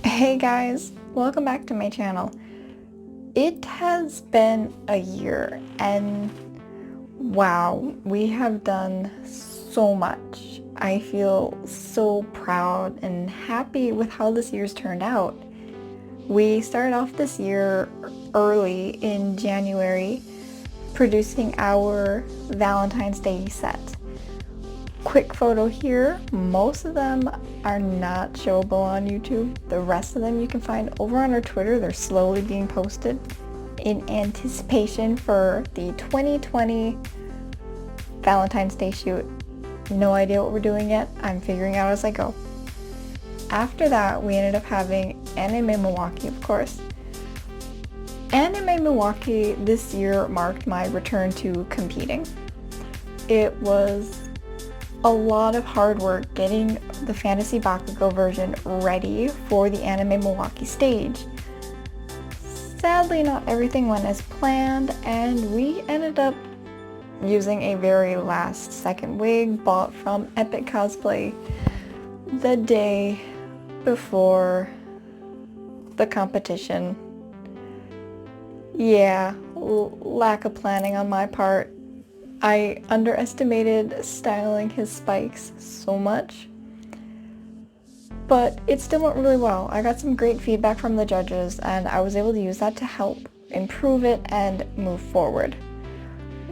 Hey guys, welcome back to my channel. It has been a year and wow, we have done so much. I feel so proud and happy with how this year's turned out. We started off this year early in January producing our Valentine's Day set. Quick photo here. Most of them are not showable on YouTube. The rest of them you can find over on our Twitter. They're slowly being posted in anticipation for the 2020 Valentine's Day shoot. No idea what we're doing yet. I'm figuring out as I go. After that, we ended up having Anime Milwaukee, of course. Anime Milwaukee this year marked my return to competing. It was a lot of hard work getting the Fantasy Bakugo version ready for the Anime Milwaukee stage. Sadly, not everything went as planned, and we ended up using a very last second wig bought from Epic Cosplay the day before the competition. Yeah, lack of planning on my part. I underestimated styling his spikes so much, but it still went really well. I got some great feedback from the judges and I was able to use that to help improve it and move forward.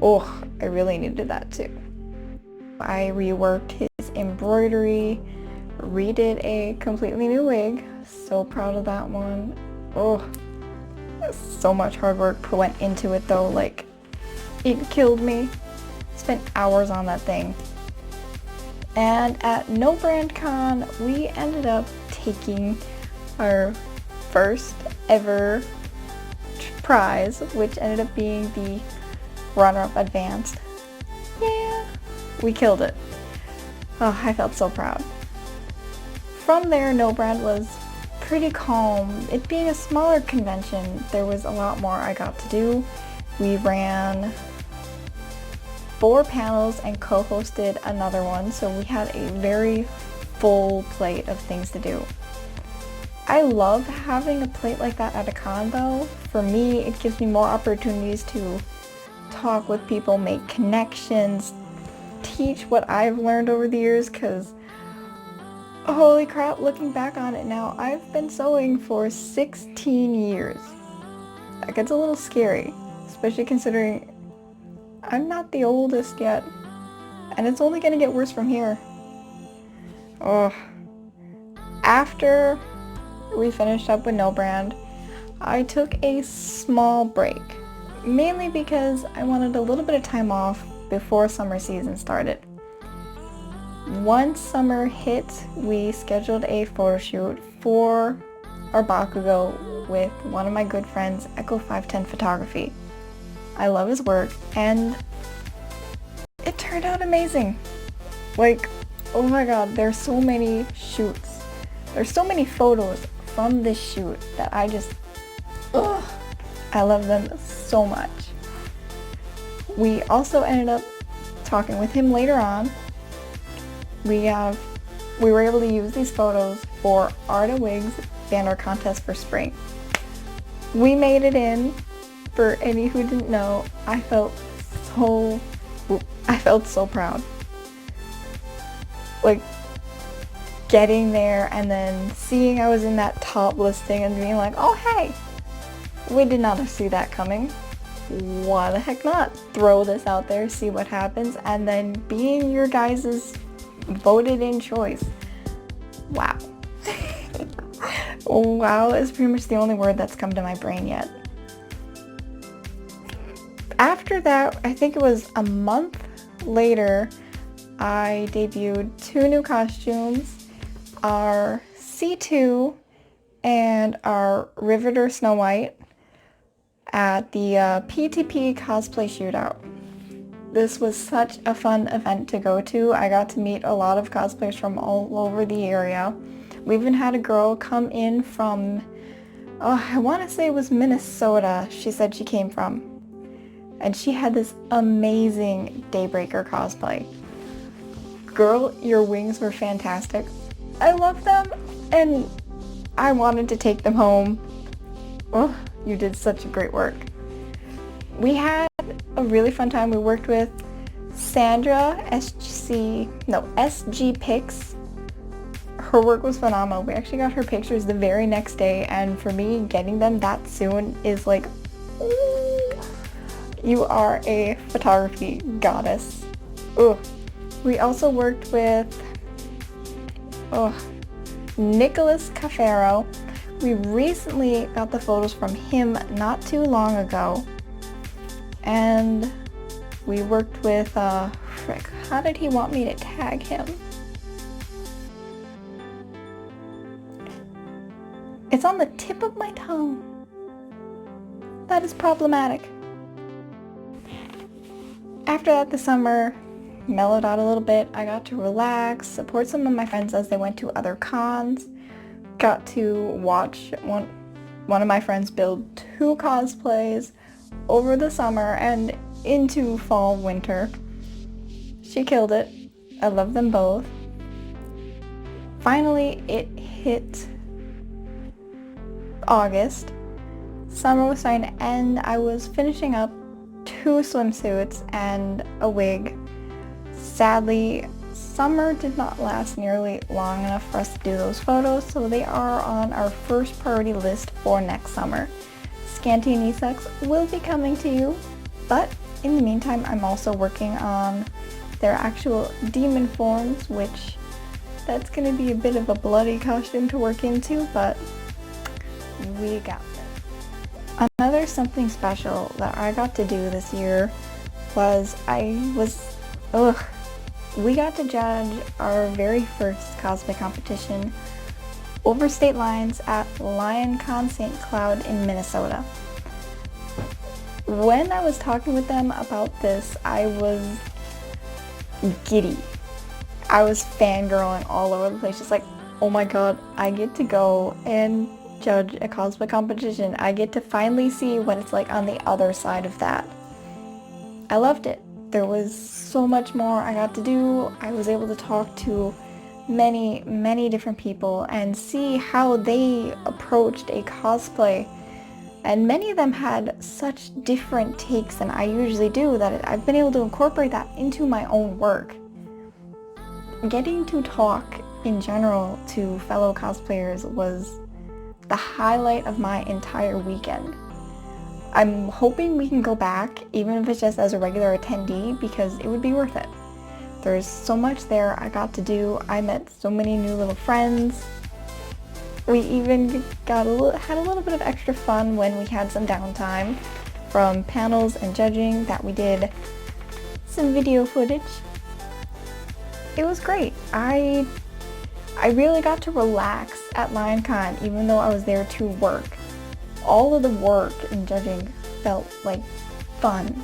Oh, I really needed that too. I reworked his embroidery, redid a completely new wig. So proud of that one. Oh, so much hard work went into it though, like it killed me. Spent hours on that thing. And at No Brand Con, we ended up taking our first ever prize, which ended up being the runner-up advanced. Yeah, we killed it. Oh, I felt so proud. From there, No Brand was pretty calm. It being a smaller convention, there was a lot more I got to do. We ran 4 panels and co-hosted another one, so we had a very full plate of things to do. I love having a plate like that at a con though. For me, it gives me more opportunities to talk with people, make connections, teach what I've learned over the years, because holy crap, looking back on it now, I've been sewing for 16 years. That gets a little scary, especially considering I'm not the oldest yet, and it's only gonna get worse from here. Oh. After we finished up with No Brand, I took a small break, mainly because I wanted a little bit of time off before summer season started. Once summer hit, we scheduled a photo shoot for our Bakugo with one of my good friends, Echo510 Photography. I love his work, and it turned out amazing. Like, oh my god, there's so many shoots. There's so many photos from this shoot that I love them so much. We also ended up talking with him later on. We were able to use these photos for Arta Wigs banner contest for spring. We made it in. For any who didn't know, I felt so proud. Like, getting there and then seeing I was in that top listing and being like, oh hey, we did not see that coming. Why the heck not? Throw this out there, see what happens, and then being your guys' voted in choice. Wow. Wow is pretty much the only word that's come to my brain yet. After that, I think it was a month later, I debuted 2 new costumes, our C2 and our Riveter Snow White at the PTP Cosplay Shootout. This was such a fun event to go to. I got to meet a lot of cosplayers from all over the area. We even had a girl come in from, I want to say it was Minnesota, she said she came from. And she had this amazing Daybreaker cosplay. Girl, your wings were fantastic. I love them, and I wanted to take them home. Oh, you did such great work. We had a really fun time. We worked with Sandra, SGPicz. Her work was phenomenal. We actually got her pictures the very next day, and for me, getting them that soon is like, ooh, you are a photography goddess. Ooh. We also worked with Nickolas Cafaro. We recently got the photos from him not too long ago. And we worked with, frick, how did he want me to tag him? It's on the tip of my tongue. That is problematic. After that, the summer mellowed out a little bit. I got to relax, support some of my friends as they went to other cons. Got to watch one of my friends build 2 cosplays over the summer and into fall winter. She killed it. I love them both. Finally, it hit August. Summer was starting to end. I was finishing up 2 swimsuits and a wig. Sadly, summer did not last nearly long enough for us to do those photos, so they are on our first priority list for next summer. Scanty knee socks will be coming to you, but in the meantime, I'm also working on their actual demon forms, which that's going to be a bit of a bloody costume to work into, but we got this. Another something special that I got to do this year was we got to judge our very first cosplay competition over state lines at LionCon St. Cloud in Minnesota. When I was talking with them about this, I was giddy. I was fangirling all over the place, just like, oh my god, I get to go and judge a cosplay competition. I get to finally see what it's like on the other side of that. I loved it. There was so much more I got to do. I was able to talk to many different people and see how they approached a cosplay. And many of them had such different takes than I usually do that I've been able to incorporate that into my own work. Getting to talk in general to fellow cosplayers was the highlight of my entire weekend. I'm hoping we can go back, even if it's just as a regular attendee, because it would be worth it. There's so much there I got to do. I met so many new little friends. We even had a little bit of extra fun when we had some downtime from panels and judging that we did some video footage. It was great. I really got to relax at LionCon, even though I was there to work. All of the work and judging felt like fun.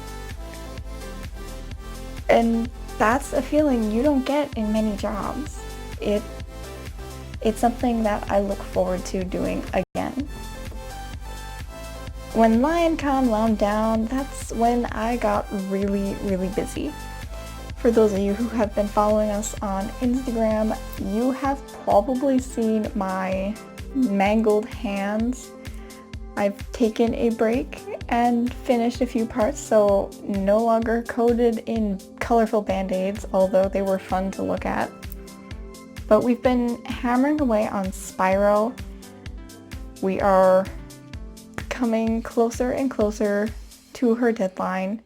And that's a feeling you don't get in many jobs. It's something that I look forward to doing again. When LionCon wound down, that's when I got really busy. For those of you who have been following us on Instagram, you have probably seen my mangled hands. I've taken a break and finished a few parts, so no longer coated in colorful band-aids, although they were fun to look at. But we've been hammering away on Spyro. We are coming closer and closer to her deadline.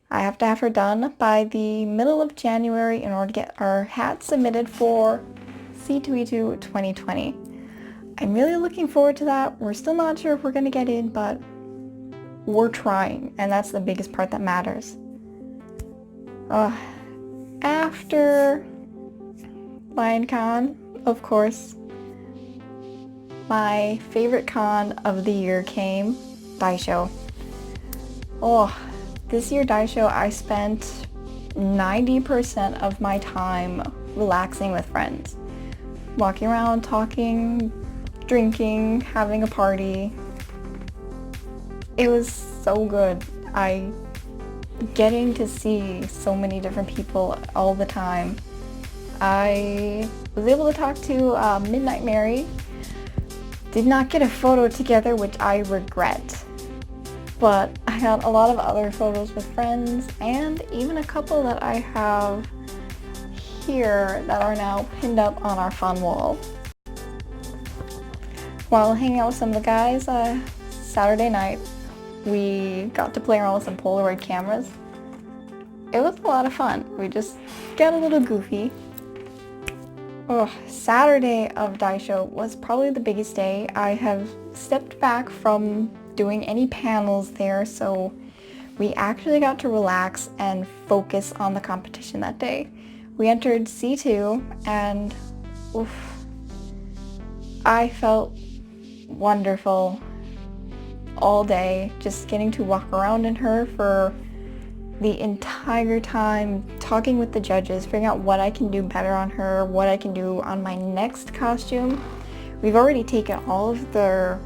I have to have her done by the middle of January in order to get our hat submitted for C2E2 2020. I'm really looking forward to that. We're still not sure if we're going to get in, but we're trying, and that's the biggest part that matters. After LionCon, of course, my favorite con of the year came, Dai Show. This year Dai Show, I spent 90% of my time relaxing with friends. Walking around, talking, drinking, having a party. It was so good. Getting to see so many different people all the time. I was able to talk to Midnight Mary. Did not get a photo together, which I regret. But I got a lot of other photos with friends and even a couple that I have here that are now pinned up on our fun wall. While hanging out with some of the guys Saturday night, we got to play around with some Polaroid cameras. It was a lot of fun. We just got a little goofy. Oh, Saturday of Dye Show was probably the biggest day. I have stepped back from doing any panels there, so we actually got to relax and focus on the competition that day. We entered C2 and oof, I felt wonderful all day, just getting to walk around in her for the entire time, talking with the judges, figuring out what I can do better on her, what I can do on my next costume. We've already taken all of their...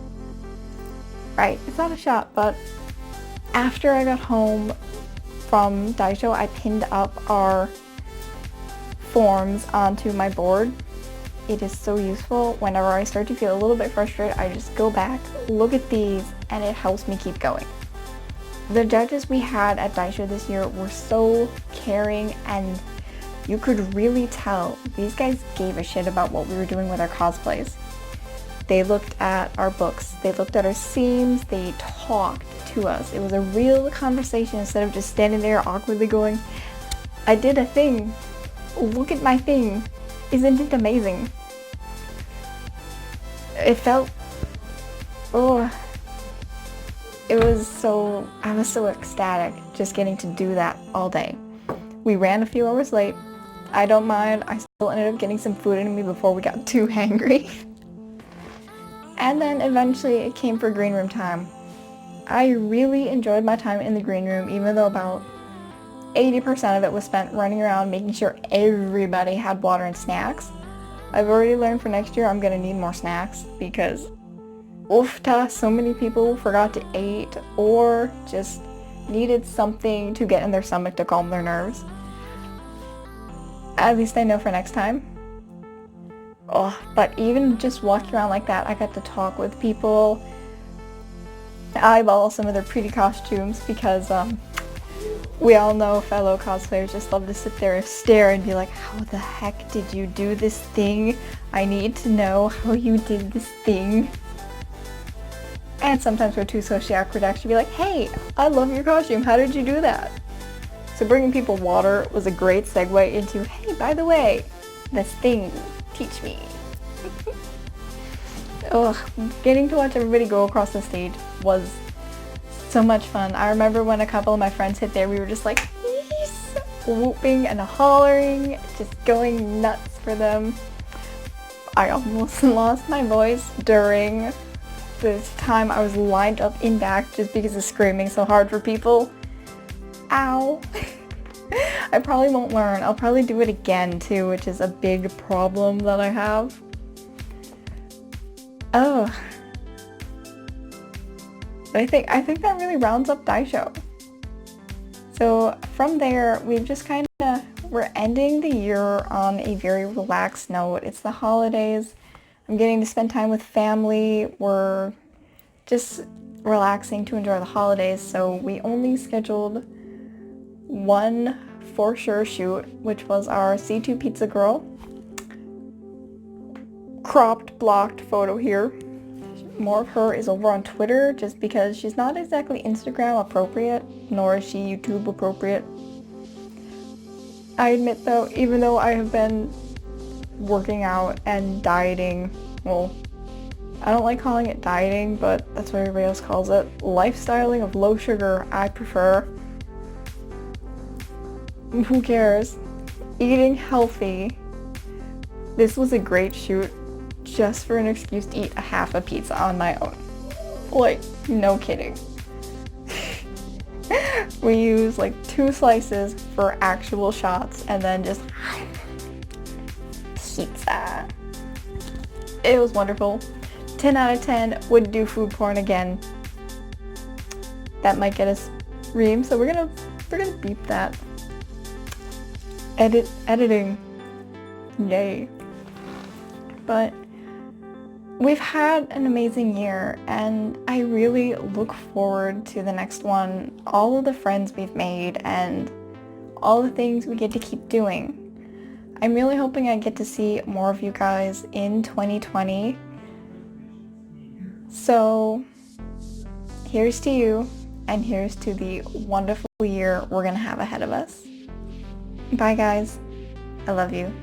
Right, it's not a shot, but after I got home from Dye Show, I pinned up our forms onto my board. It is so useful. Whenever I start to feel a little bit frustrated, I just go back, look at these, and it helps me keep going. The judges we had at Dye Show this year were so caring, and you could really tell these guys gave a shit about what we were doing with our cosplays. They looked at our books, they looked at our seams, they talked to us. It was a real conversation instead of just standing there awkwardly going, I did a thing, look at my thing, isn't it amazing? It felt, oh, I was so ecstatic just getting to do that all day. We ran a few hours late. I don't mind, I still ended up getting some food in me before we got too hangry. And then eventually it came for green room time. I really enjoyed my time in the green room, even though about 80% of it was spent running around making sure everybody had water and snacks. I've already learned for next year I'm gonna need more snacks because oofta, so many people forgot to eat or just needed something to get in their stomach to calm their nerves. At least I know for next time. Oh, but even just walking around like that, I got to talk with people, eyeball some of their pretty costumes because we all know fellow cosplayers just love to sit there and stare and be like, how the heck did you do this thing? I need to know how you did this thing. And sometimes we're too socially awkward to actually be like, hey, I love your costume, how did you do that? So bringing people water was a great segue into, hey, by the way, this thing, teach me. Ugh, getting to watch everybody go across the stage was so much fun. I remember when a couple of my friends hit there, we were just like, yes! Whooping and hollering, just going nuts for them. I almost lost my voice during this time I was lined up in back just because of screaming so hard for people. Ow. I probably won't learn. I'll probably do it again too, which is a big problem that I have. Oh. I think that really rounds up Dye Show. So from there, we've just we're ending the year on a very relaxed note. It's the holidays. I'm getting to spend time with family. We're just relaxing to enjoy the holidays. So we only scheduled one for sure shoot, which was our C2 Pizza Girl cropped, blocked photo here. More of her is over on Twitter just because she's not exactly Instagram appropriate, nor is she YouTube appropriate. I admit though, even though I have been working out and dieting, well, I don't like calling it dieting, but that's what everybody else calls it. Lifestyling of low sugar, I prefer. Who cares? Eating healthy. This was a great shoot just for an excuse to eat a half a pizza on my own. Like, no kidding. We used like 2 slices for actual shots and then just pizza. It was wonderful. 10 out of 10 would do food porn again. That might get us reamed, so we're gonna beep that. Editing. Yay. But We've had an amazing year, and I really look forward to the next one, all of the friends we've made, and all the things we get to keep doing. I'm really hoping I get to see more of you guys in 2020. So here's to you, and here's to the wonderful year we're gonna have ahead of us. Bye guys. I love you.